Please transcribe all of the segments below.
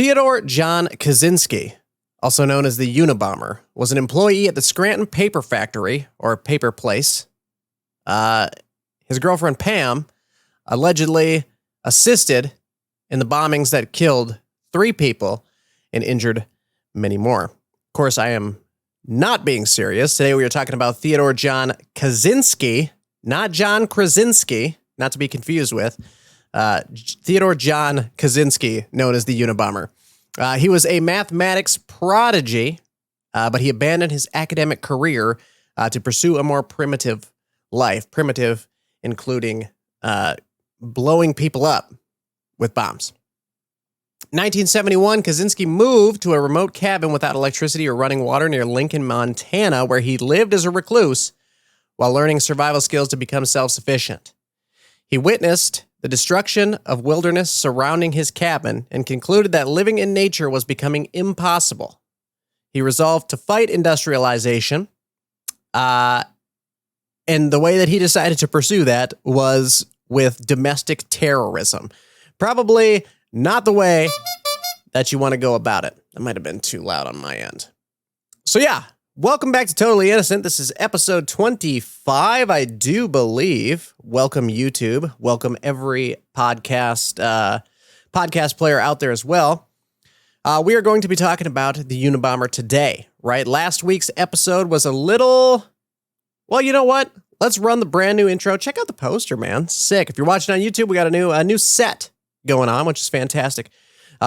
Theodore John Kaczynski, also known as the Unabomber, was an employee at the Scranton Paper Factory, or Paper Place. His girlfriend Pam allegedly assisted in the bombings that killed 3 people and injured many more. Of course, I am not being serious. Today we are talking about Theodore John Kaczynski, not John Krasinski, not to be confused with. Theodore John Kaczynski, known as the Unabomber. He was a mathematics prodigy, but he abandoned his academic career to pursue a more primitive life. Primitive, including blowing people up with bombs. 1971, Kaczynski moved to a remote cabin without electricity or running water near Lincoln, Montana, where he lived as a recluse while learning survival skills to become self-sufficient. He witnessed the destruction of wilderness surrounding his cabin and concluded that living in nature was becoming impossible. He resolved to fight industrialization, and the way that he decided to pursue that was with domestic terrorism. Probably not the way that you want to go about it. That might have been too loud on my end. So yeah, welcome back to Totally Innocent. This is episode 25, I do believe. Welcome YouTube. Welcome every podcast player out there as well. We are going to be talking about the Unabomber today, right? Last week's episode was a little... Well, you know what? Let's run the brand new intro. Check out the poster, man. Sick. If you're watching on YouTube, we got a new set going on, which is fantastic.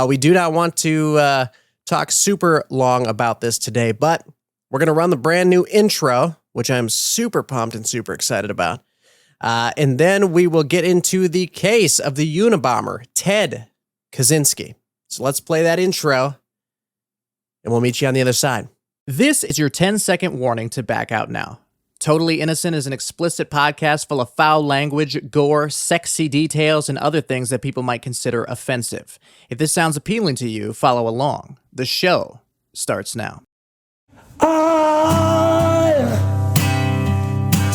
We do not want to talk super long about this today, but we're going to run the brand new intro, which I'm super pumped and super excited about. And then we will get into the case of the Unabomber, Ted Kaczynski. So let's play that intro, and we'll meet you on the other side. This is your 10-second warning to back out now. Totally Innocent is an explicit podcast full of foul language, gore, sexy details, and other things that people might consider offensive. If this sounds appealing to you, follow along. The show starts now. I'm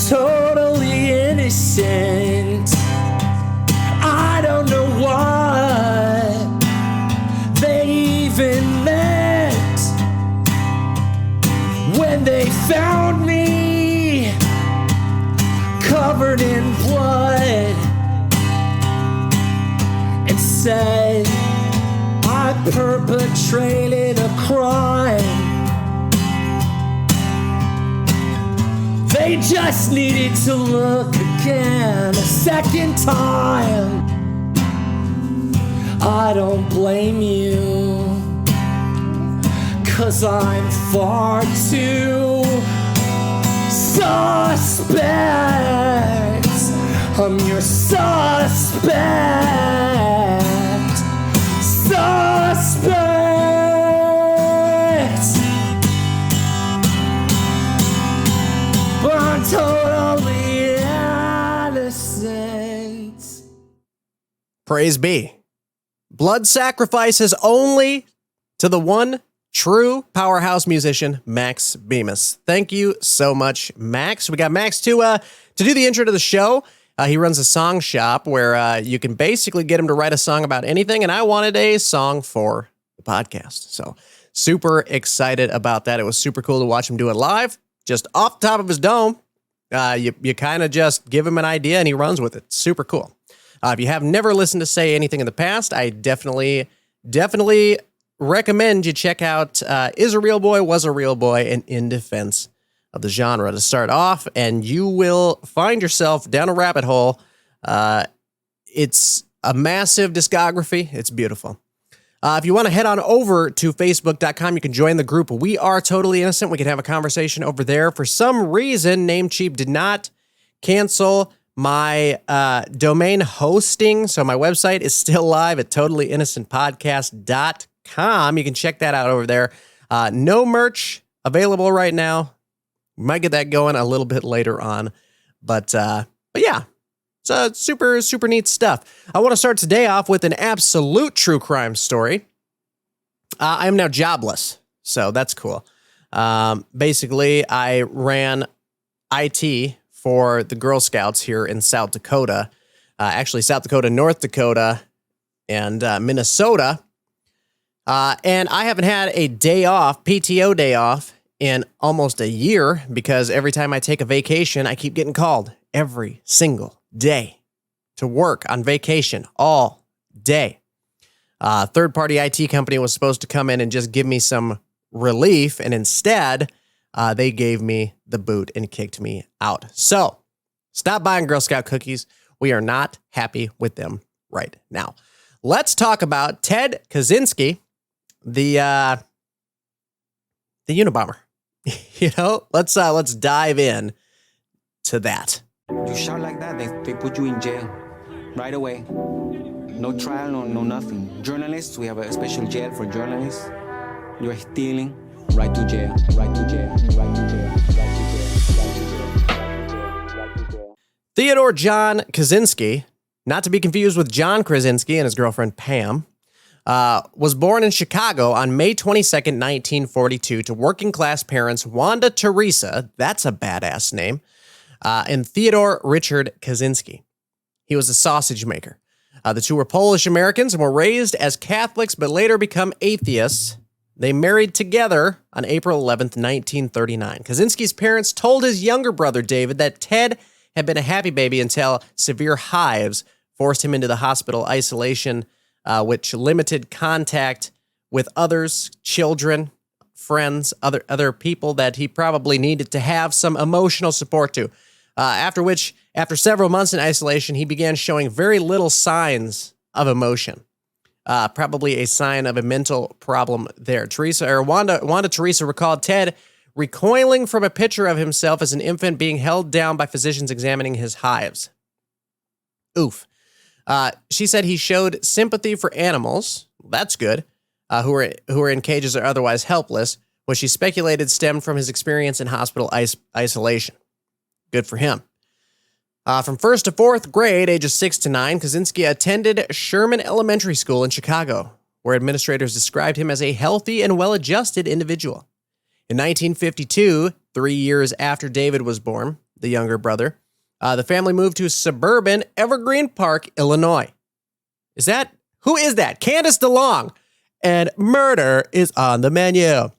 totally innocent. I don't know what they even meant when they found me covered in blood and said I perpetrated a crime. They just needed to look again a second time. I don't blame you, 'cause I'm far too suspect. I'm your suspect. Suspect. But I'm totally innocent. Praise be. Blood sacrifices only to the one true powerhouse musician, Max Bemis. Thank you so much, Max. We got Max to do the intro to the show. He runs a song shop where you can basically get him to write a song about anything, and I wanted a song for the podcast. So super excited about that. It was super cool to watch him do it live, just off the top of his dome. You kind of just give him an idea, and he runs with it. Super cool. If you have never listened to Say Anything in the past, I definitely recommend you check out Is a Real Boy, Was a Real Boy, and In Defense of the Genre to start off, and you will find yourself down a rabbit hole. It's a massive discography. It's beautiful. If you want to head on over to Facebook.com, you can join the group. We are Totally Innocent. We can have a conversation over there. For some reason, Namecheap did not cancel my domain hosting, so my website is still live at totallyinnocentpodcast.com. You can check that out over there. No merch available right now. We might get that going a little bit later on, but yeah, it's super, super neat stuff. I want to start today off with an absolute true crime story. I am now jobless, so that's cool. Basically, I ran IT for the Girl Scouts here in South Dakota. Actually, South Dakota, North Dakota, and Minnesota. And I haven't had a day off, PTO day off, in almost a year because every time I take a vacation, I keep getting called every single day to work on vacation all day. Third-party IT company was supposed to come in and just give me some relief, and instead, they gave me the boot and kicked me out. So, stop buying Girl Scout cookies. We are not happy with them right now. Let's talk about Ted Kaczynski, the Unabomber. Let's dive in to that. You shout like that, they put you in jail right away. No trial, no nothing. Journalists, we have a special jail for journalists. You're stealing, right to jail, right to jail, right to jail, right to jail, right to jail, right to jail. Theodore John Kaczynski, not to be confused with John Krasinski and his girlfriend Pam, was born in Chicago on May 22nd, 1942, to working-class parents Wanda Teresa, that's a badass name, and Theodore Richard Kaczynski. He was a sausage maker. The two were Polish Americans and were raised as Catholics, but later become atheists. They married together on April 11th, 1939. Kaczynski's parents told his younger brother David that Ted had been a happy baby until severe hives forced him into the hospital isolation, which limited contact with others, children, friends, other people that he probably needed to have some emotional support to. After several months in isolation, he began showing very little signs of emotion. Probably a sign of a mental problem there. Wanda Teresa recalled Ted recoiling from a picture of himself as an infant being held down by physicians examining his hives. Oof. She said he showed sympathy for animals. That's good. Who are in cages or otherwise helpless, which she speculated stemmed from his experience in hospital isolation. Good for him. From 1st to 4th grade, ages 6 to 9, Kaczynski attended Sherman Elementary School in Chicago, where administrators described him as a healthy and well-adjusted individual. In 1952, 3 years after David was born, the younger brother, the family moved to suburban Evergreen Park, Illinois. Who is that? Candace DeLong. And murder is on the menu.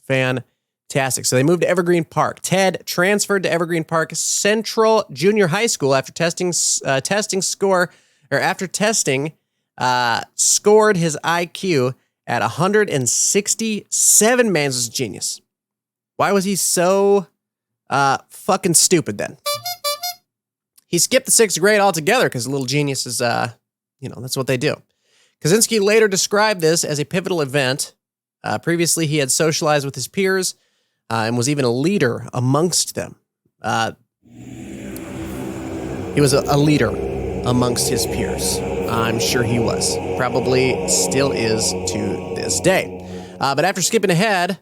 Fantastic. So they moved to Evergreen Park. Ted transferred to Evergreen Park Central Junior High School after scored his IQ at 167. Man, this is genius. Why was he so fucking stupid then? He skipped the 6th grade altogether because little geniuses, that's what they do. Kaczynski later described this as a pivotal event. Previously, he had socialized with his peers and was even a leader amongst them. He was a leader amongst his peers. I'm sure he was. Probably still is to this day. But after skipping ahead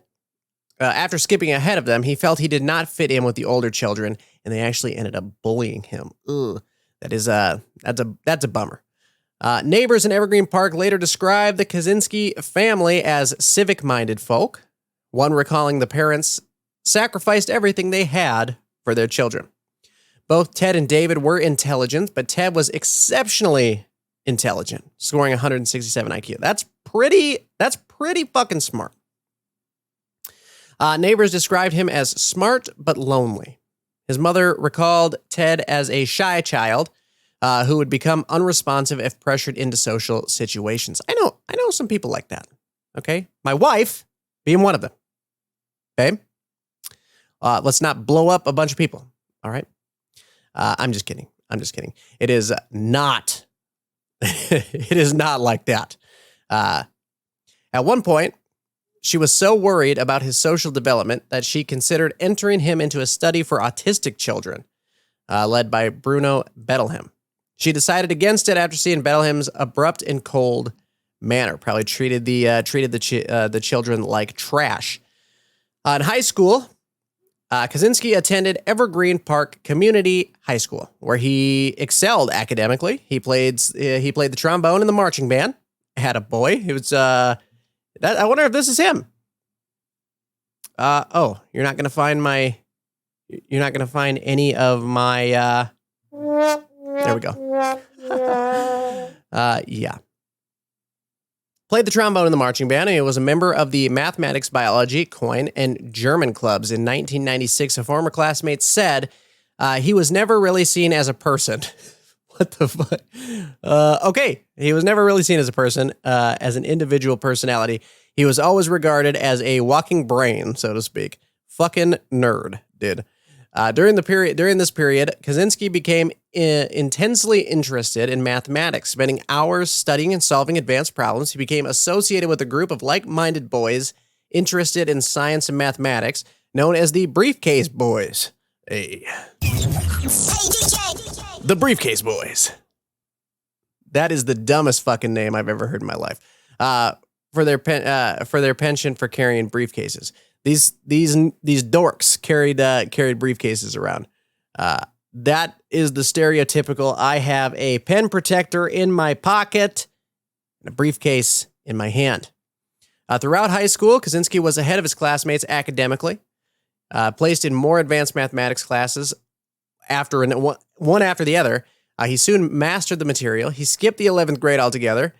of them, he felt he did not fit in with the older children, and they actually ended up bullying him. Ugh, that's a bummer. Neighbors in Evergreen Park later described the Kaczynski family as civic-minded folk, one recalling the parents sacrificed everything they had for their children. Both Ted and David were intelligent, but Ted was exceptionally intelligent, scoring 167 IQ. That's pretty fucking smart. Neighbors described him as smart but lonely. His mother recalled Ted as a shy child who would become unresponsive if pressured into social situations. I know some people like that. Okay, my wife being one of them. Okay, let's not blow up a bunch of people. All right, I'm just kidding. It is not. It is not like that. At one point, she was so worried about his social development that she considered entering him into a study for autistic children, led by Bruno Bettelheim. She decided against it after seeing Bettelheim's abrupt and cold manner. Probably treated the children like trash. In high school, Kaczynski attended Evergreen Park Community High School, where he excelled academically. He played the trombone in the marching band. Had a boy. He was I wonder if this is him. You're not gonna find any of my. There we go. Yeah. Played the trombone in the marching band, and he was a member of the mathematics, biology, coin, and German clubs. In 1996, a former classmate said he was never really seen as a person. What the fuck? Okay, he was never really seen as a person, as an individual personality. He was always regarded as a walking brain, so to speak. Fucking nerd, dude. During this period, kə-ZIN-skee became intensely interested in mathematics, spending hours studying and solving advanced problems. He became associated with a group of like-minded boys interested in science and mathematics, known as the Briefcase Boys. Hey. The Briefcase Boys. That is the dumbest fucking name I've ever heard in my life. For their penchant for carrying briefcases. These dorks carried briefcases around. That is the stereotypical. I have a pen protector in my pocket and a briefcase in my hand. Throughout high school, kə-ZIN-skee was ahead of his classmates academically. Placed in more advanced mathematics classes one after the other. He soon mastered the material. He skipped the 11th grade altogether.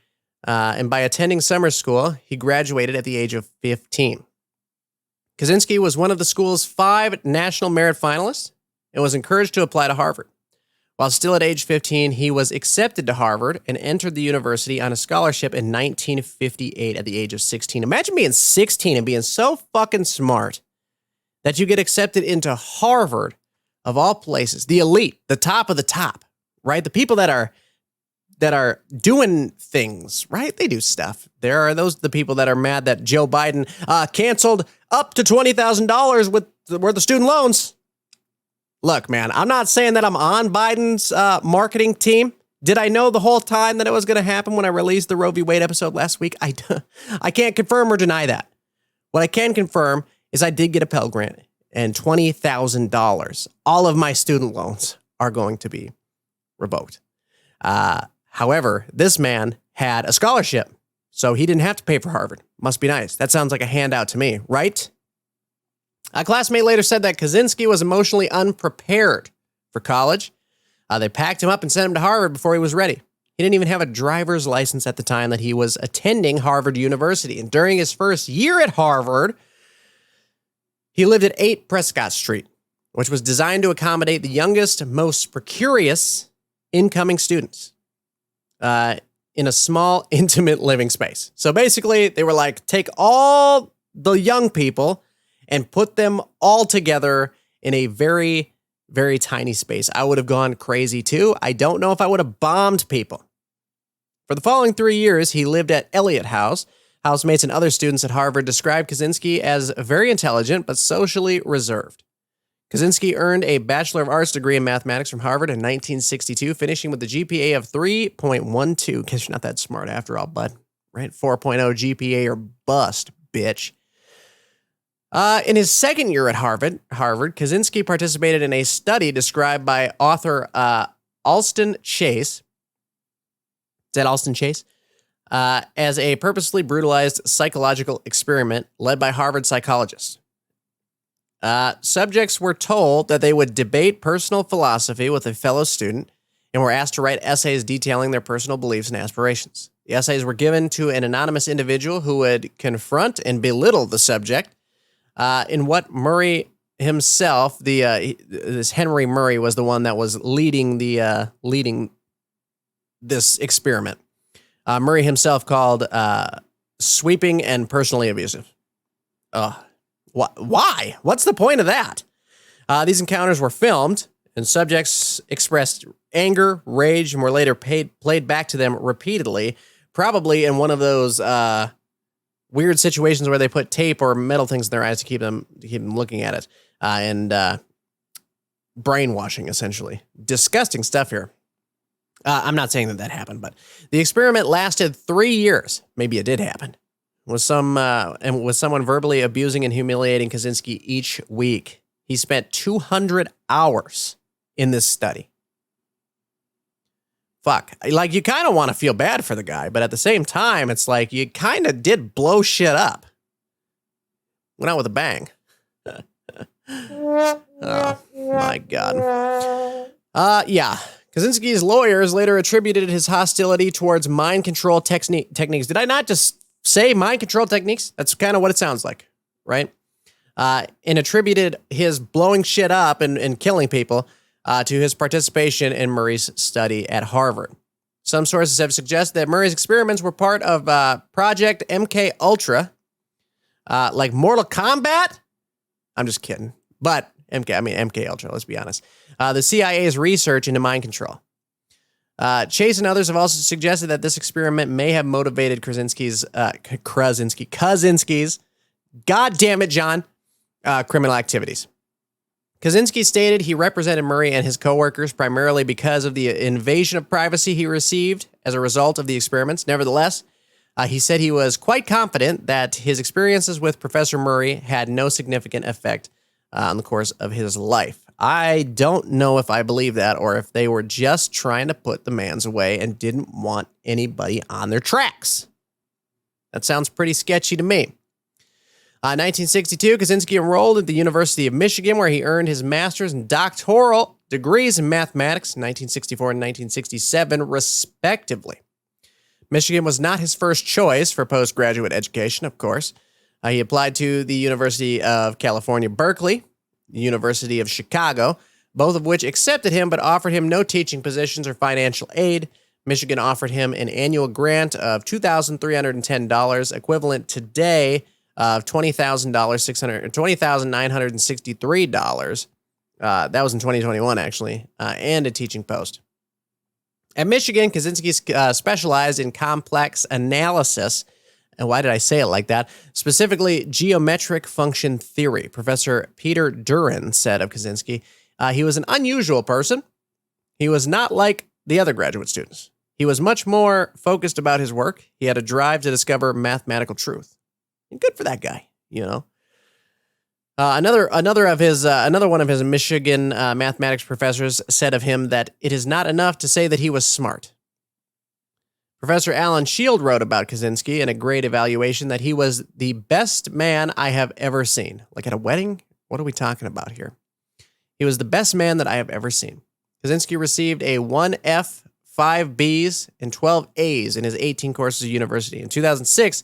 And by attending summer school, he graduated at the age of 15. kə-ZIN-skee was one of the school's 5 national merit finalists and was encouraged to apply to Harvard. While still at age 15, he was accepted to Harvard and entered the university on a scholarship in 1958 at the age of 16. Imagine being 16 and being so fucking smart that you get accepted into Harvard, of all places, the elite, the top of the top, right? The people that are doing things, right? They do stuff. There are the people that are mad that Joe Biden canceled up to $20,000 worth of student loans. Look, man, I'm not saying that I'm on Biden's marketing team. Did I know the whole time that it was going to happen when I released the Roe v. Wade episode last week? I can't confirm or deny that. What I can confirm is I did get a Pell Grant and $20,000. All of my student loans are going to be revoked. However, this man had a scholarship, so he didn't have to pay for Harvard. Must be nice. That sounds like a handout to me, right? A classmate later said that kə-ZIN-skee was emotionally unprepared for college. They packed him up and sent him to Harvard before he was ready. He didn't even have a driver's license at the time that he was attending Harvard University. And during his first year at Harvard, he lived at 8 Prescott Street, which was designed to accommodate the youngest, most precarious incoming students in a small, intimate living space. So basically, they were like, take all the young people and put them all together in a very, very tiny space. I would have gone crazy too. I don't know if I would have bombed people. For the following 3 years, he lived at Eliot House. Housemates and other students at Harvard described kə-ZIN-skee as very intelligent but socially reserved. kə-ZIN-skee earned a Bachelor of Arts degree in mathematics from Harvard in 1962, finishing with a GPA of 3.12. Guess you're not that smart after all, bud. Right? 4.0 GPA or bust, bitch. In his second year at Harvard, kə-ZIN-skee participated in a study described by author Alston Chase. Is that Alston Chase? As a purposely brutalized psychological experiment led by Harvard psychologists. Subjects were told that they would debate personal philosophy with a fellow student and were asked to write essays detailing their personal beliefs and aspirations. The essays were given to an anonymous individual who would confront and belittle the subject in what Murray himself, this Henry Murray was the one that was leading this experiment. Murray himself called sweeping and personally abusive. Why? What's the point of that? These encounters were filmed, and subjects expressed anger, rage, and were later played back to them repeatedly, probably in one of those weird situations where they put tape or metal things in their eyes to keep them looking at it, and brainwashing, essentially. Disgusting stuff here. I'm not saying that happened, but the experiment lasted 3 years. Maybe it did happen. With someone verbally abusing and humiliating kə-ZIN-skee each week. He spent 200 hours in this study. Fuck. Like, you kind of want to feel bad for the guy, but at the same time, it's like you kind of did blow shit up. Went out with a bang. Oh, my God. Yeah. kə-ZIN-skee's lawyers later attributed his hostility towards mind control techniques. Did I not just say mind control techniques. That's kind of what it sounds like, right? And attributed his blowing shit up and killing people to his participation in Murray's study at Harvard. Some sources have suggested that Murray's experiments were part of Project MK Ultra, like Mortal Kombat. I'm just kidding, but MK Ultra. Let's be honest. The CIA's research into mind control. Chase and others have also suggested that this experiment may have motivated kə-ZIN-skee's, God damn it, John, criminal activities. Kaczynski stated he represented Murray and his coworkers primarily because of the invasion of privacy he received as a result of the experiments. Nevertheless, he said he was quite confident that his experiences with Professor Murray had no significant effect on the course of his life. I don't know if I believe that or if they were just trying to put the mans away and didn't want anybody on their tracks. That sounds pretty sketchy to me. 1962, Kaczynski enrolled at the University of Michigan, where he earned his master's and doctoral degrees in mathematics in 1964 and 1967, respectively. Michigan was not his first choice for postgraduate education, of course. He applied to the University of California, Berkeley, the University of Chicago, both of which accepted him but offered him no teaching positions or financial aid. Michigan offered him an annual grant of $2,310, equivalent today of $20,963. That was in 2021, actually, and a teaching post. At Michigan, Kaczynski specialized in complex analysis. And why did I say it like that? Specifically, geometric function theory. Professor Peter Duran said of Kaczynski, he was an unusual person. He was not like the other graduate students. He was much more focused about his work. He had a drive to discover mathematical truth. And good for that guy, you know. Another one of his Michigan mathematics professors said of him that it is not enough to say that he was smart. Professor Alan Shield wrote about Kaczynski in a great evaluation that he was the best man I have ever seen. Like at a wedding? What are we talking about here? He was the best man that I have ever seen. Kaczynski received a 1 F, 5 Bs, and 12 As in his 18 courses of university. In 2006,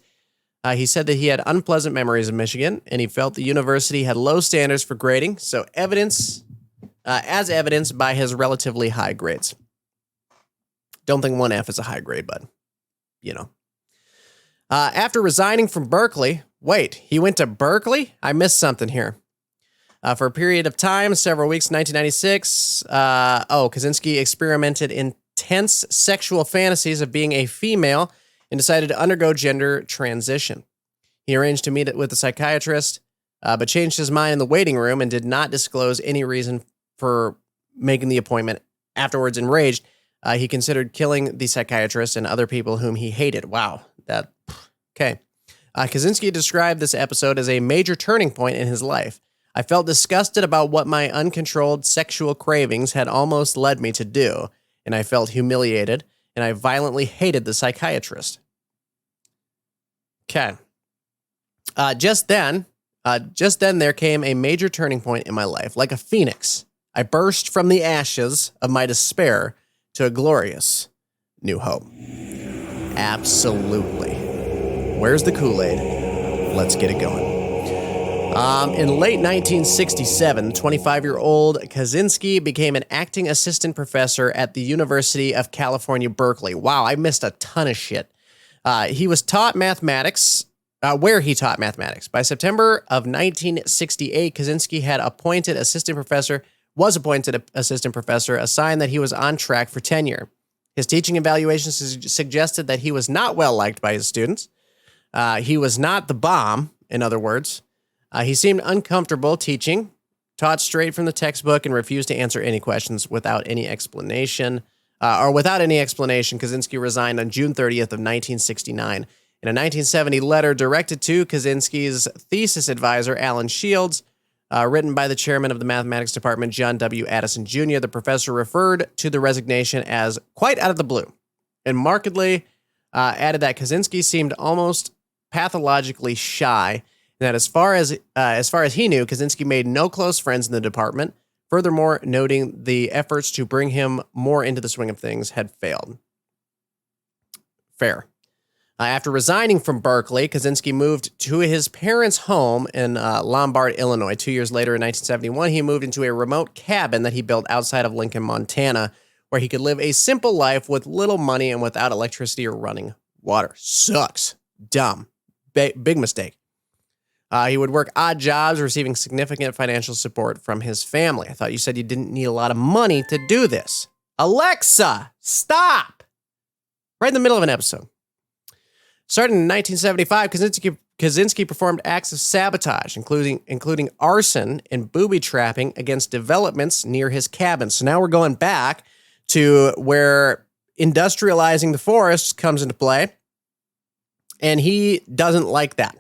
he said that he had unpleasant memories of Michigan, and he felt the university had low standards for grading, so as evidenced by his relatively high grades. Don't think 1 F is a high grade, but, you know. After resigning from Berkeley, wait, he went to Berkeley? I missed something here. For a period of time, several weeks in 1996, Kaczynski experimented in intense sexual fantasies of being a female and decided to undergo gender transition. He arranged to meet with a psychiatrist, but changed his mind in the waiting room and did not disclose any reason for making the appointment. Afterwards, enraged, he considered killing the psychiatrist and other people whom he hated. Wow. Okay. Kaczynski described this episode as a major turning point in his life. I felt disgusted about what my uncontrolled sexual cravings had almost led me to do, and I felt humiliated, and I violently hated the psychiatrist. Okay. Just then there came a major turning point in my life. Like a phoenix, I burst from the ashes of my despair to a glorious new hope. Absolutely. Where's the Kool-Aid? Let's get it going. In late 1967, 25-year-old Kaczynski became an acting assistant professor at the University of California, Berkeley. Wow, I missed a ton of shit. He was taught mathematics, where he taught mathematics. By September of 1968, Kaczynski was appointed assistant professor, a sign that he was on track for tenure. His teaching evaluations suggested that he was not well liked by his students. He was not the bomb, in other words. He seemed uncomfortable teaching, taught straight from the textbook, and refused to answer any questions without any explanation. Kaczynski resigned on June 30th of 1969. In a 1970 letter directed to Kaczynski's thesis advisor, Alan Shields, written by the chairman of the mathematics department, John W. Addison Jr., the professor referred to the resignation as quite out of the blue, and markedly added that Kaczynski seemed almost pathologically shy, and that as far as he knew, Kaczynski made no close friends in the department, furthermore noting the efforts to bring him more into the swing of things had failed. Fair. After resigning from Berkeley, Kaczynski moved to his parents' home in Lombard, Illinois. 2 years later, in 1971, he moved into a remote cabin that he built outside of Lincoln, Montana, where he could live a simple life with little money and without electricity or running water. Sucks. Dumb. Big mistake. He would work odd jobs, receiving significant financial support from his family. I thought you said you didn't need a lot of money to do this. Alexa, stop! Right in the middle of an episode. Starting in 1975, Kaczynski performed acts of sabotage, including arson and booby trapping against developments near his cabin. So now we're going back to where industrializing the forests comes into play, and he doesn't like that.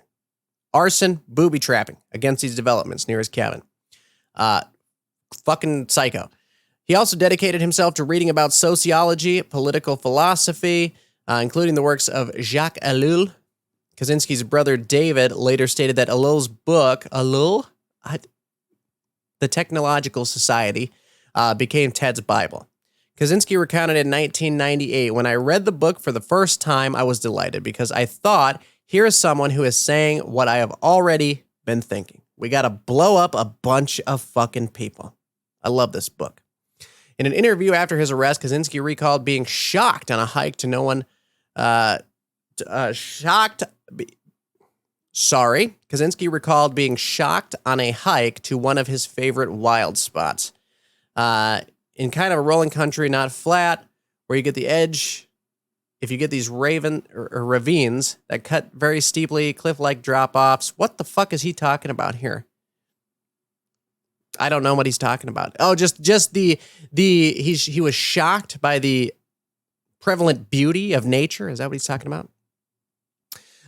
Arson, booby trapping against these developments near his cabin. Fucking psycho. He also dedicated himself to reading about sociology, political philosophy, including the works of Jacques Ellul. Kaczynski's brother David later stated that Ellul's book, The Technological Society, became Ted's Bible. Kaczynski recounted in 1998, when I read the book for the first time, I was delighted because I thought, here is someone who is saying what I have already been thinking. We got to blow up a bunch of fucking people. I love this book. In an interview after his arrest, Kaczynski recalled being shocked on a hike to no one... Kaczynski recalled being shocked on a hike to one of his favorite wild spots. In kind of a rolling country, not flat, where you get the edge. If you get these ravines that cut very steeply, cliff-like drop-offs. What the fuck is he talking about here? I don't know what he's talking about. Oh, just he was shocked by the prevalent beauty of nature. Is that what he's talking about?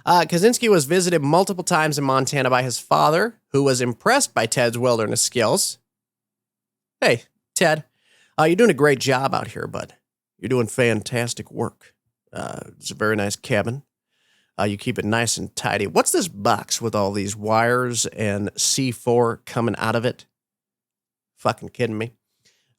Kaczynski was visited multiple times in Montana by his father, who was impressed by Ted's wilderness skills. Hey, Ted, you're doing a great job out here, bud. You're doing fantastic work. It's a very nice cabin. You keep it nice and tidy. What's this box with all these wires and C4 coming out of it? Fucking kidding me.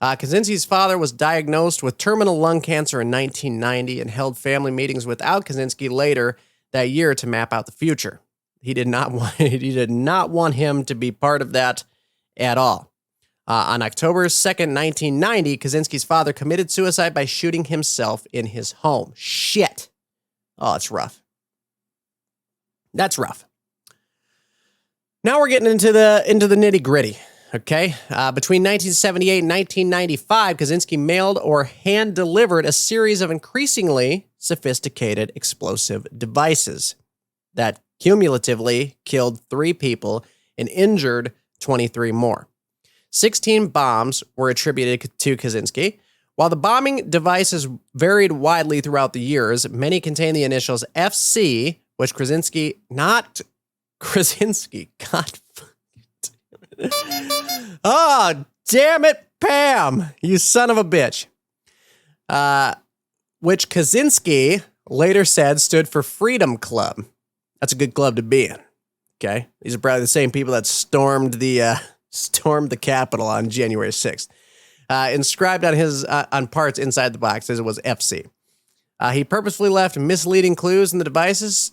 Kaczynski's father was diagnosed with terminal lung cancer in 1990 and held family meetings without Kaczynski later that year to map out the future. He did not want him to be part of that at all. On October 2nd, 1990, Kaczynski's father committed suicide by shooting himself in his home. Shit. Oh, it's rough. That's rough. Now we're getting into the nitty-gritty. Okay, between 1978 and 1995, Kaczynski mailed or hand-delivered a series of increasingly sophisticated explosive devices that cumulatively killed 3 people and injured 23 more. 16 bombs were attributed to Kaczynski. While the bombing devices varied widely throughout the years, many contained the initials FC, which Kaczynski, not Krasinski, God. Oh, damn it, Pam, you son of a bitch. Which Kaczynski later said stood for Freedom Club. That's a good club to be in. Okay, these are probably the same people that stormed the Capitol on January 6th. Inscribed on his on parts inside the box as it was FC. He purposefully left misleading clues in the devices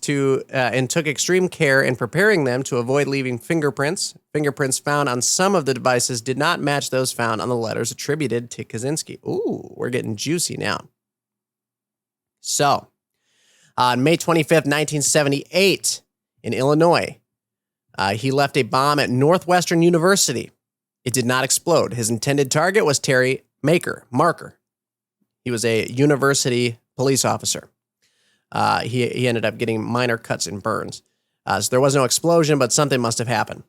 and took extreme care in preparing them to avoid leaving fingerprints. Fingerprints found on some of the devices did not match those found on the letters attributed to Kaczynski. Ooh, we're getting juicy now. So, on May 25th, 1978, in Illinois, he left a bomb at Northwestern University. It did not explode. His intended target was Terry Marker. He was a university police officer. He ended up getting minor cuts and burns. So there was no explosion, but something must have happened.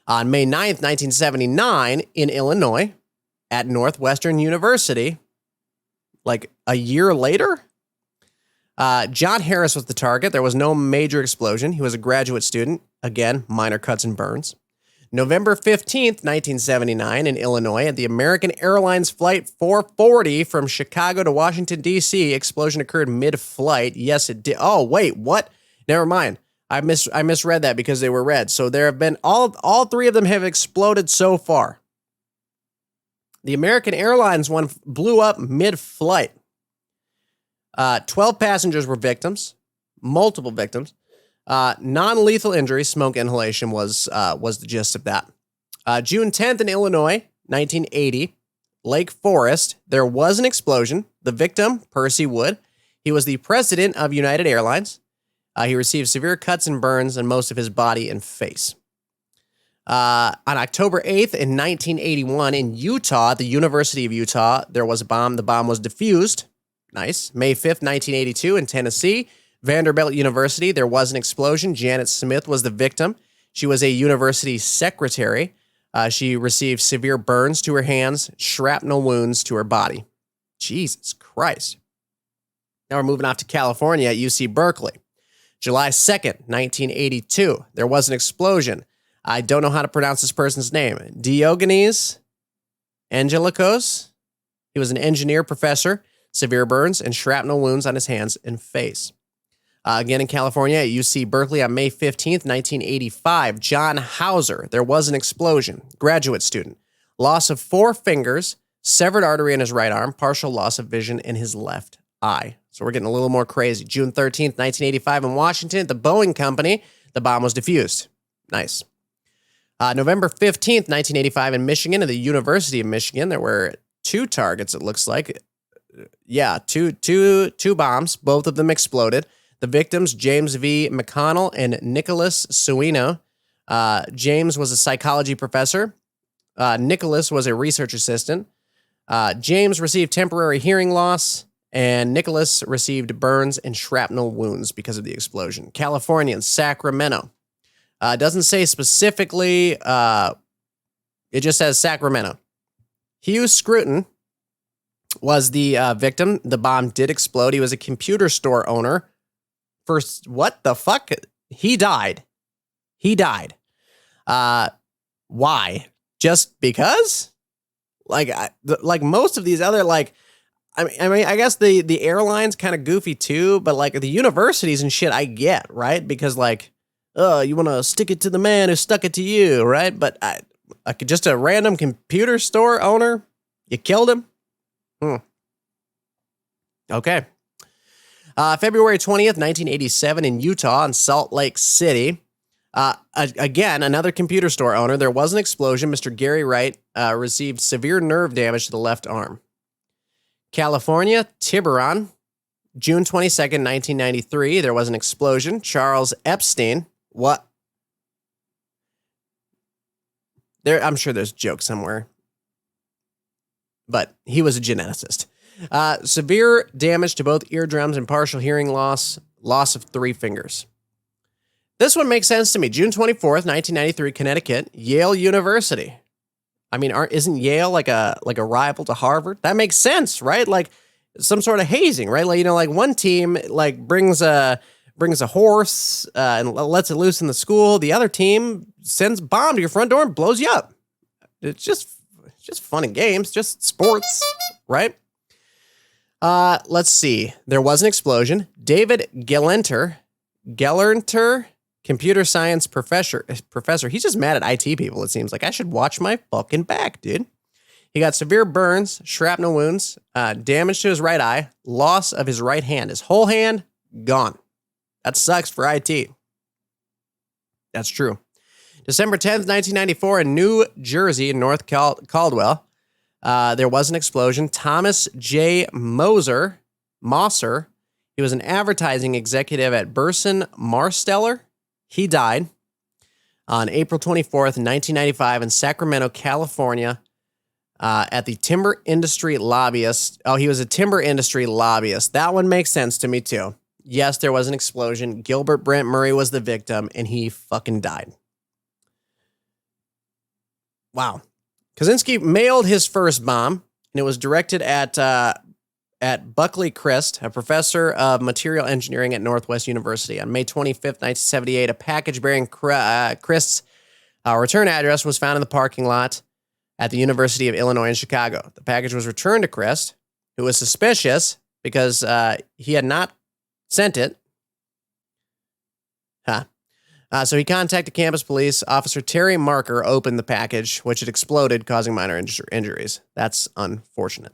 On May 9th, 1979, in Illinois, at Northwestern University, like a year later, John Harris was the target. There was no major explosion. He was a graduate student. Again, minor cuts and burns. November 15th, 1979, in Illinois, at the American Airlines Flight 440 from Chicago to Washington, D.C., explosion occurred mid-flight. Yes, it did. Oh, wait, what? Never mind. I misread that because they were red. So there have been, all 3 of them have exploded so far. The American Airlines one blew up mid-flight. 12 passengers were victims. multiple victims. Non-lethal injury, smoke inhalation was the gist of that. June 10th in Illinois, 1980, Lake Forest, there was an explosion. The victim, Percy Wood, he was the president of United Airlines. He received severe cuts and burns on most of his body and face. On October 8th in 1981 in Utah, at the University of Utah, there was a bomb. The bomb was defused. Nice. May 5th, 1982 in Tennessee, Vanderbilt University, there was an explosion. Janet Smith was the victim. She was a university secretary. She received severe burns to her hands, shrapnel wounds to her body. Jesus Christ. Now we're moving off to California at UC Berkeley. July 2nd, 1982, there was an explosion. I don't know how to pronounce this person's name. Diogenes Angelikos. He was an engineer professor, severe burns and shrapnel wounds on his hands and face. Again in California at UC Berkeley on May 15th, 1985, John Hauser, there was an explosion. Graduate student. Loss of 4 fingers, severed artery in his right arm, partial loss of vision in his left eye. So we're getting a little more crazy. June 13th, 1985 in Washington, at the Boeing Company, the bomb was defused. Nice. November 15th, 1985 in Michigan, at the University of Michigan, there were 2 targets, it looks like. Yeah, two bombs. Both of them exploded. The victims, James V. McConnell and Nicholas Suino. James was a psychology professor. Nicholas was a research assistant. James received temporary hearing loss, and Nicholas received burns and shrapnel wounds because of the explosion. California and Sacramento. It doesn't say specifically, it just says Sacramento. Hugh Scruton was the victim. The bomb did explode. He was a computer store owner. First, what the fuck? He died. Why? Just because? Like most of these other, like, I mean, I guess the airline's kind of goofy too, but like the universities and shit, I get, right? Because like, you want to stick it to the man who stuck it to you, right? But just a random computer store owner, you killed him? Okay. February 20th, 1987 in Utah in Salt Lake City. Again, another computer store owner. There was an explosion. Mr. Gary Wright received severe nerve damage to the left arm. California, Tiburon, June 22nd, 1993. There was an explosion. Charles Epstein. What? I'm sure there's a joke somewhere. But he was a geneticist. Severe damage to both eardrums and partial hearing loss of 3 fingers. This one makes sense to me. June 24th, 1993, Connecticut, Yale University. I mean, isn't Yale like a rival to Harvard? That makes sense, right? Like some sort of hazing, right? Like, like one team like brings a horse and lets it loose in the school. The other team sends a bomb to your front door and blows you up. It's just fun and games, just sports, right? Let's see. There was an explosion. David Gelernter, computer science professor. He's just mad at IT people, it seems like. I should watch my fucking back, dude. He got severe burns, shrapnel wounds, damage to his right eye, loss of his right hand. His whole hand, gone. That sucks for IT. That's true. December 10th, 1994 in New Jersey, in North Caldwell. There was an explosion. Thomas J. Mosser, he was an advertising executive at Burson Marsteller. He died on April 24th, 1995 in Sacramento, California, at the timber industry lobbyist. Oh, he was a timber industry lobbyist. That one makes sense to me too. Yes, there was an explosion. Gilbert Brent Murray was the victim, and he fucking died. Wow. Kaczynski mailed his first bomb, and it was directed at Buckley Christ, a professor of material engineering at Northwest University. On May 25th, 1978, a package bearing Christ's return address was found in the parking lot at the University of Illinois in Chicago. The package was returned to Christ, who was suspicious because he had not sent it. So he contacted campus police. Officer Terry Marker opened the package, which had exploded, causing minor injuries. That's unfortunate.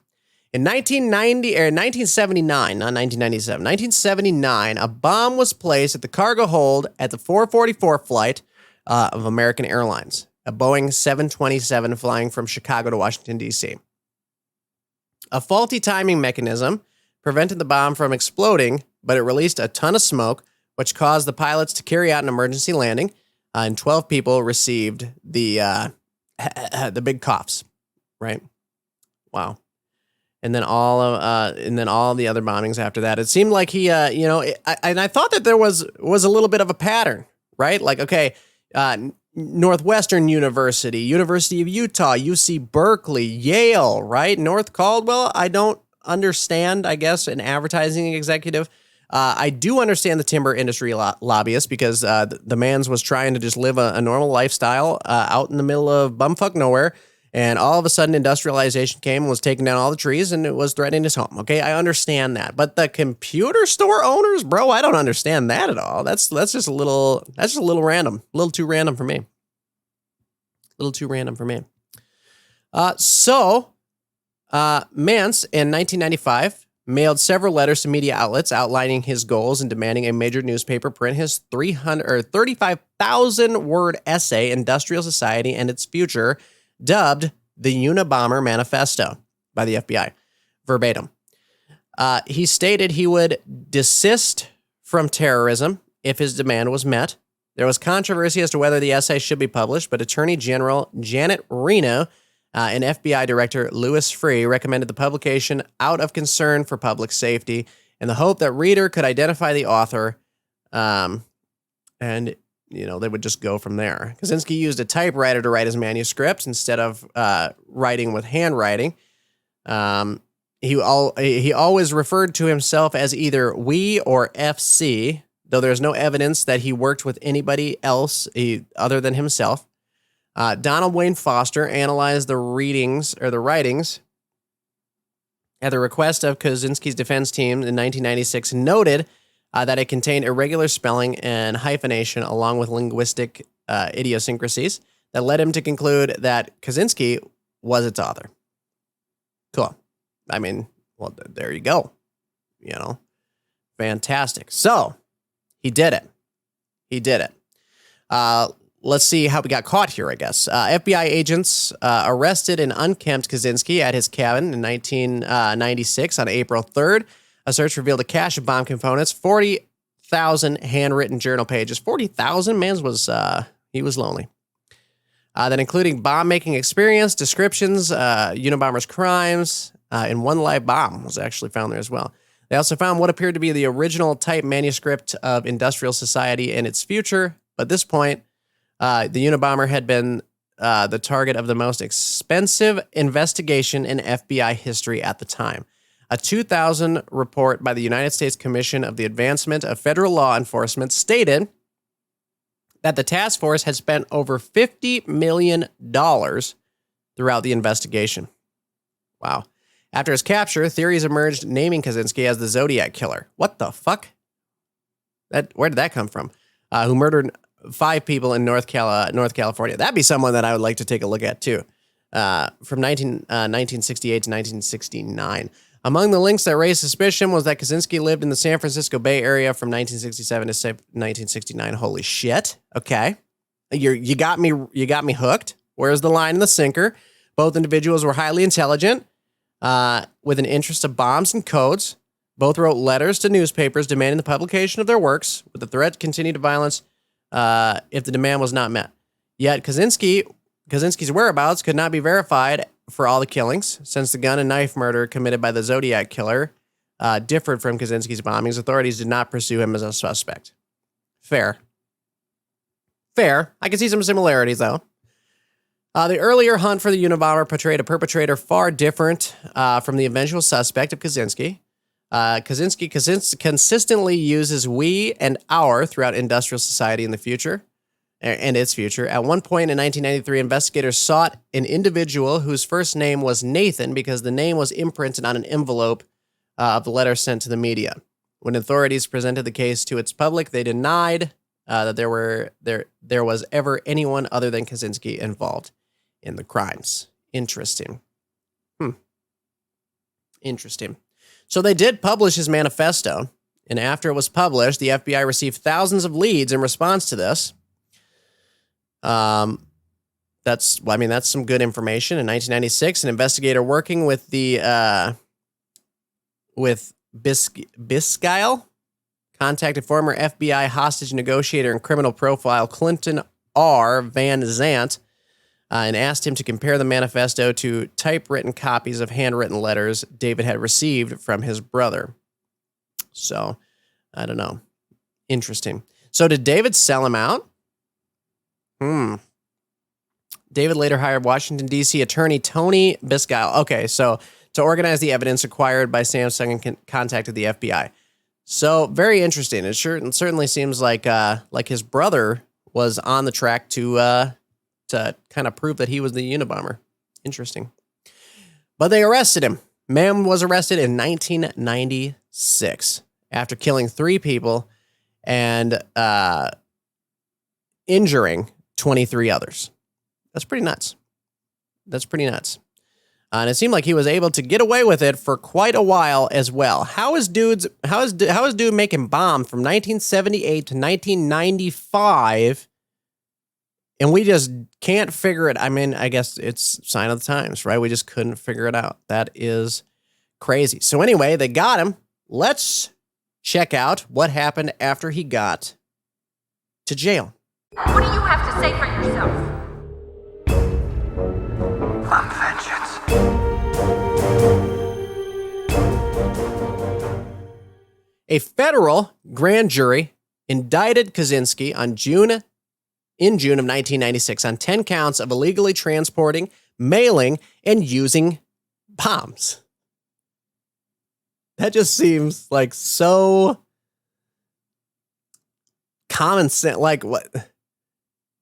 In 1979, not 1997, 1979, a bomb was placed at the cargo hold at the 444 flight of American Airlines, a Boeing 727 flying from Chicago to Washington, D.C. A faulty timing mechanism prevented the bomb from exploding, but it released a ton of smoke, which caused the pilots to carry out an emergency landing, and 12 people received the big coughs, right? Wow. And then all of the other bombings after that. It seemed like he, I thought that there was a little bit of a pattern, right? Like, okay, Northwestern University, University of Utah, UC Berkeley, Yale, right? North Caldwell. I don't understand, I guess, an advertising executive. I do understand the timber industry lobbyist because the man's was trying to just live a normal lifestyle out in the middle of bumfuck nowhere. And all of a sudden, industrialization came and was taking down all the trees, and it was threatening his home. Okay, I understand that, but the computer store owners, bro, I don't understand that at all. That's just a little random, a little too random for me. So Mance in 1995 mailed several letters to media outlets outlining his goals and demanding a major newspaper print his 35,000 word essay, "Industrial Society and Its Future," dubbed the Unabomber Manifesto by the FBI, verbatim. He stated he would desist from terrorism if his demand was met. There was controversy as to whether the essay should be published, but Attorney General Janet Reno and FBI Director Louis Freeh recommended the publication out of concern for public safety and the hope that reader could identify the author, and they would just go from there. Kaczynski used a typewriter to write his manuscript instead of writing with handwriting. He always referred to himself as either "we" or "FC," though there's no evidence that he worked with anybody else other than himself. Donald Wayne Foster analyzed the writings at the request of Kaczynski's defense team in 1996, noted that it contained irregular spelling and hyphenation along with linguistic idiosyncrasies that led him to conclude that Kaczynski was its author. Cool. I mean, well, there you go. Fantastic. So, he did it. Let's see how we got caught here, I guess. FBI agents arrested and unkempt Kaczynski at his cabin in 1996 on April 3rd. A search revealed a cache of bomb components, 40,000 handwritten journal pages. 40,000? Man's was, he was lonely. Then including bomb-making experience, descriptions, Unabomber's crimes, and one live bomb was actually found there as well. They also found what appeared to be the original type manuscript of Industrial Society and Its Future. But at this point, the Unabomber had been the target of the most expensive investigation in FBI history at the time. A 2000 report by the United States Commission of the Advancement of Federal Law Enforcement stated that the task force had spent over $50 million throughout the investigation. Wow. After his capture, theories emerged naming Kaczynski as the Zodiac Killer. What the fuck? Where did that come from? Who murdered 5 people in North California. That'd be someone that I would like to take a look at, too. From 1968 to 1969. Among the links that raised suspicion was that Kaczynski lived in the San Francisco Bay Area from 1967 to 1969. Holy shit. Okay. You got me hooked. Where's the line in the sinker? Both individuals were highly intelligent, with an interest of bombs and codes. Both wrote letters to newspapers demanding the publication of their works, with the threat to continue to violence if the demand was not met. Yet Kaczynski's whereabouts could not be verified for all the killings, since the gun and knife murder committed by the Zodiac Killer differed from Kaczynski's bombings. Authorities did not pursue him as a suspect. Fair. I can see some similarities, though. The earlier hunt for the Unabomber portrayed a perpetrator far different from the eventual suspect of Kaczynski. Kaczynski consistently uses "we" and "our" throughout Industrial Society in the future. And its future. At one point in 1993, investigators sought an individual whose first name was Nathan because the name was imprinted on an envelope of the letter sent to the media. When authorities presented the case to its public, they denied that there was ever anyone other than Kaczynski involved in the crimes. Interesting. Interesting. So they did publish his manifesto, and after it was published, the FBI received thousands of leads in response to this. That's some good information. In 1996, an investigator working with Biscayne contacted former FBI hostage negotiator and criminal profile Clinton R. Van Zant and asked him to compare the manifesto to typewritten copies of handwritten letters David had received from his brother. So, I don't know. Interesting. So, did David sell him out? David later hired Washington, D.C. attorney Tony Biscayne. Okay, so to organize the evidence acquired by Samsung and contacted the FBI. So, very interesting. It certainly seems like his brother was on the track to kind of prove that he was the Unabomber. Interesting. But they arrested him. Man was arrested in 1996 after killing 3 people and injuring 23 others. That's pretty nuts. And it seemed like he was able to get away with it for quite a while as well. How is dude making bombs from 1978 to 1995? And we just can't figure it. I mean, I guess it's sign of the times, right? We just couldn't figure it out. That is crazy. So anyway, they got him. Let's check out what happened after he got to jail. What do you have to say for yourself? I'm vengeance. A federal grand jury indicted Kaczynski in June of 1996 on 10 counts of illegally transporting, mailing, and using bombs. That just seems like so common sense. Like what?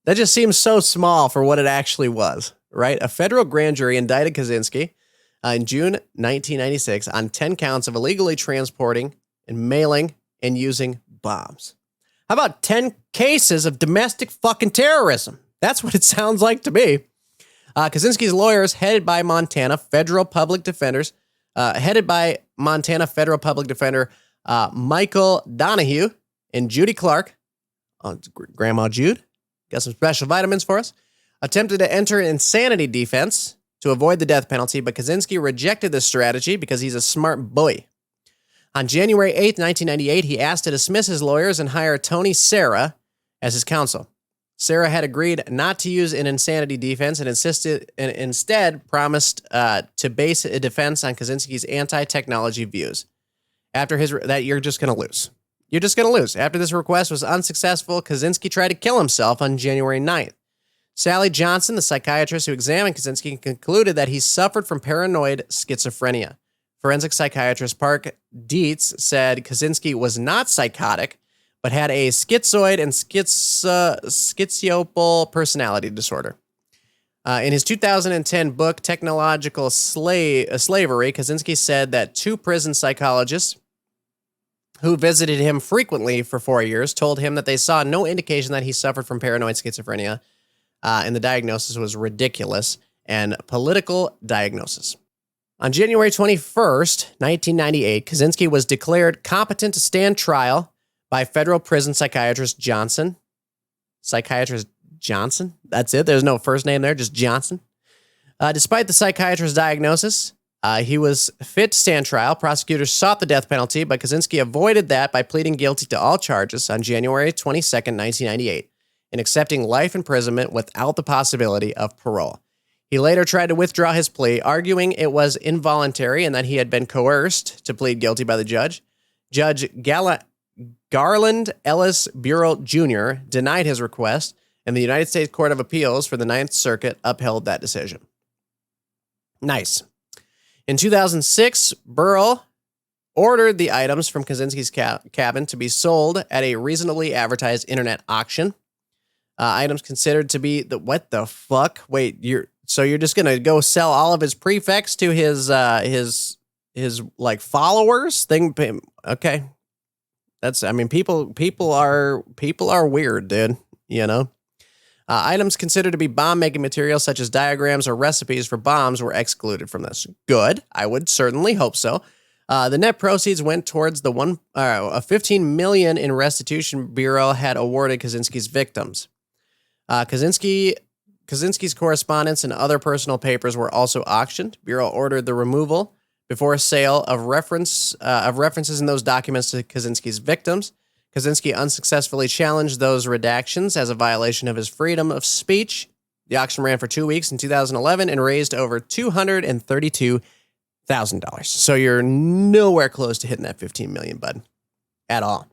That just seems so small for what it actually was, right? A federal grand jury indicted Kaczynski in June 1996 on 10 counts of illegally transporting and mailing and using bombs. How about 10 cases of domestic fucking terrorism? That's what it sounds like to me. Kaczynski's lawyers, headed by Montana Federal Public Defender Michael Donahue and Judy Clark, Grandma Jude, got some special vitamins for us, attempted to enter an insanity defense to avoid the death penalty, but Kaczynski rejected this strategy because he's a smart boy. On January 8th, 1998, he asked to dismiss his lawyers and hire Tony Serra as his counsel. Serra had agreed not to use an insanity defense and instead promised to base a defense on Kaczynski's anti-technology views. After you're just going to lose. You're just going to lose. After this request was unsuccessful, Kaczynski tried to kill himself on January 9th. Sally Johnson, the psychiatrist who examined Kaczynski, concluded that he suffered from paranoid schizophrenia. Forensic psychiatrist Park Dietz said Kaczynski was not psychotic, but had a schizoid and schizoidal personality disorder. In his 2010 book, Technological Slavery, Kaczynski said that 2 prison psychologists who visited him frequently for 4 years told him that they saw no indication that he suffered from paranoid schizophrenia, and the diagnosis was ridiculous and political diagnosis. On January 21st, 1998, Kaczynski was declared competent to stand trial by federal prison psychiatrist Johnson. Psychiatrist Johnson? That's it? There's no first name there, just Johnson. Despite the psychiatrist's diagnosis, he was fit to stand trial. Prosecutors sought the death penalty, but Kaczynski avoided that by pleading guilty to all charges on January 22nd, 1998, and accepting life imprisonment without the possibility of parole. He later tried to withdraw his plea, arguing it was involuntary and that he had been coerced to plead guilty by the judge. Judge Garland Ellis Bureau Jr. denied his request, and the United States Court of Appeals for the Ninth Circuit upheld that decision. Nice. In 2006, Burrell ordered the items from Kaczynski's cabin to be sold at a reasonably advertised internet auction. Items considered to be what the fuck? Wait, you're just gonna go sell all of his prefects to his like followers? Okay, people are weird, dude. You know. Items considered to be bomb-making material, such as diagrams or recipes for bombs, were excluded from this. Good. I would certainly hope so. The net proceeds went towards the $15 million in restitution Bureau had awarded Kaczynski's victims. Kaczynski's correspondence and other personal papers were also auctioned. Bureau ordered the removal before sale of references in those documents to Kaczynski's victims. Kaczynski unsuccessfully challenged those redactions as a violation of his freedom of speech. The auction ran for 2 weeks in 2011 and raised over $232,000. So you're nowhere close to hitting that $15 million, bud, at all.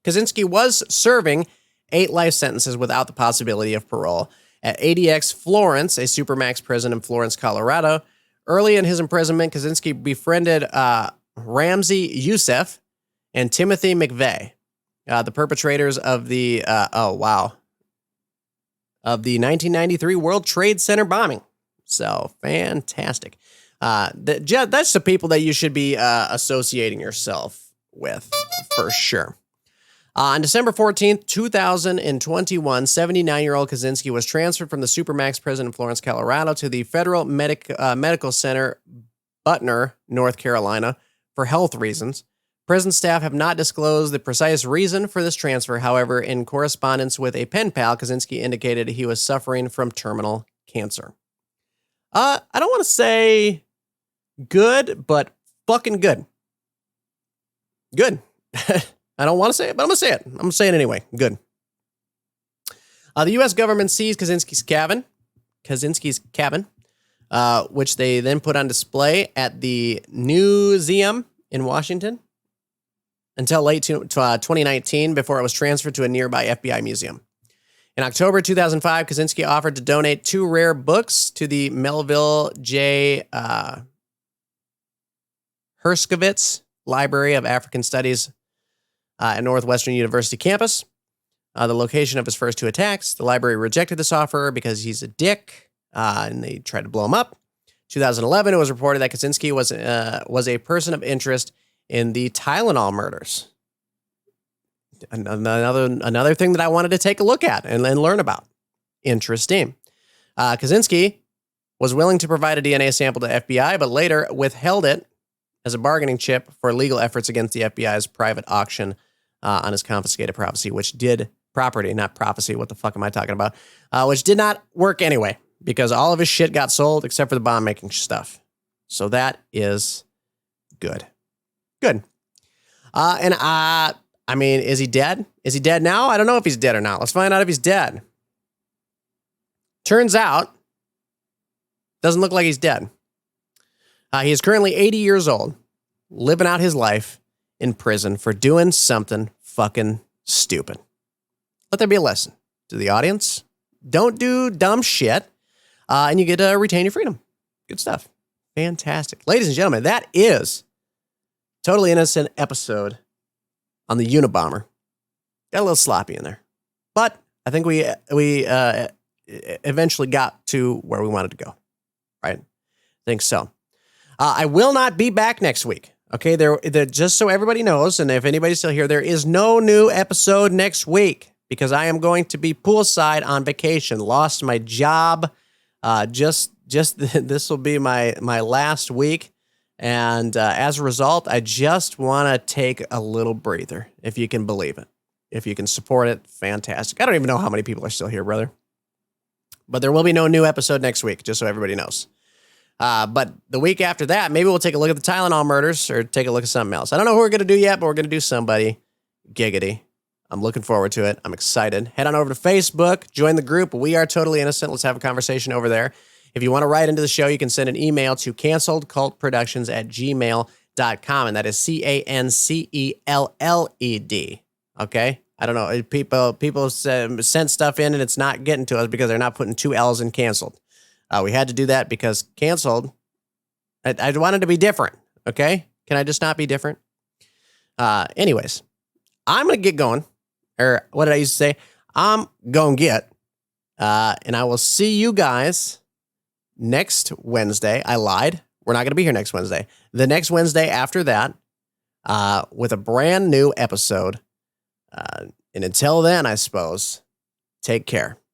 Kaczynski was serving 8 life sentences without the possibility of parole at ADX Florence, a supermax prison in Florence, Colorado. Early in his imprisonment, Kaczynski befriended Ramzi Youssef and Timothy McVeigh, the perpetrators of the 1993 World Trade Center bombing. So fantastic. That's the people that you should be associating yourself with, for sure. On December 14th, 2021, 79-year-old Kaczynski was transferred from the Supermax prison in Florence, Colorado, to the Federal Medical Center, Butner, North Carolina, for health reasons. Prison staff have not disclosed the precise reason for this transfer. However, in correspondence with a pen pal, Kaczynski indicated he was suffering from terminal cancer. I don't want to say good, but fucking good. Good. I don't want to say it, but I'm going to say it. I'm going to say it anyway. Good. The U.S. government seized Kaczynski's cabin, which they then put on display at the Museum in Washington until late 2019, before it was transferred to a nearby FBI museum. In October 2005, Kaczynski offered to donate 2 rare books to the Melville J. Herskovitz Library of African Studies at Northwestern University campus. The location of his first 2 attacks. The library rejected this offer because he's a dick, and they tried to blow him up. 2011, it was reported that Kaczynski was a person of interest in the Tylenol murders. Another thing that I wanted to take a look at and learn about. Interesting. Kaczynski was willing to provide a DNA sample to FBI, but later withheld it as a bargaining chip for legal efforts against the FBI's private auction on his confiscated property, which did what the fuck am I talking about? Which did not work anyway, because all of his shit got sold except for the bomb-making stuff. So that is good. Good. I mean, is he dead? Is he dead now? I don't know if he's dead or not. Let's find out if he's dead. Turns out, doesn't look like he's dead. He is currently 80 years old, living out his life in prison for doing something fucking stupid. Let there be a lesson to the audience. Don't do dumb shit, and you get to retain your freedom. Good stuff. Fantastic. Ladies and gentlemen, that is Totally Innocent episode on the Unabomber. Got a little sloppy in there, but I think we eventually got to where we wanted to go, right? I think so. I will not be back next week. Okay, just so everybody knows, and if anybody's still here, there is no new episode next week because I am going to be poolside on vacation. Lost my job. Just this will be my last week. And as a result, I just want to take a little breather, if you can believe it. If you can support it, fantastic. I don't even know how many people are still here, brother. But there will be no new episode next week, just so everybody knows. But the week after that, maybe we'll take a look at the Tylenol murders or take a look at something else. I don't know who we're going to do yet, but we're going to do somebody. Giggity. I'm looking forward to it. I'm excited. Head on over to Facebook. Join the group. We Are Totally Innocent. Let's have a conversation over there. If you want to write into the show, you can send an email to canceledcultproductions@gmail.com, and that is CANCELLED. Okay? I don't know. People send stuff in, and it's not getting to us because they're not putting 2 L's in canceled. We had to do that because canceled, I wanted to be different, okay? Can I just not be different? Anyways, I'm going to get going. Or what did I used to say? I'm going to get. And I will see you guys next Wednesday. I lied. We're not going to be here next Wednesday. The next Wednesday after that with a brand new episode. And until then, I suppose, take care.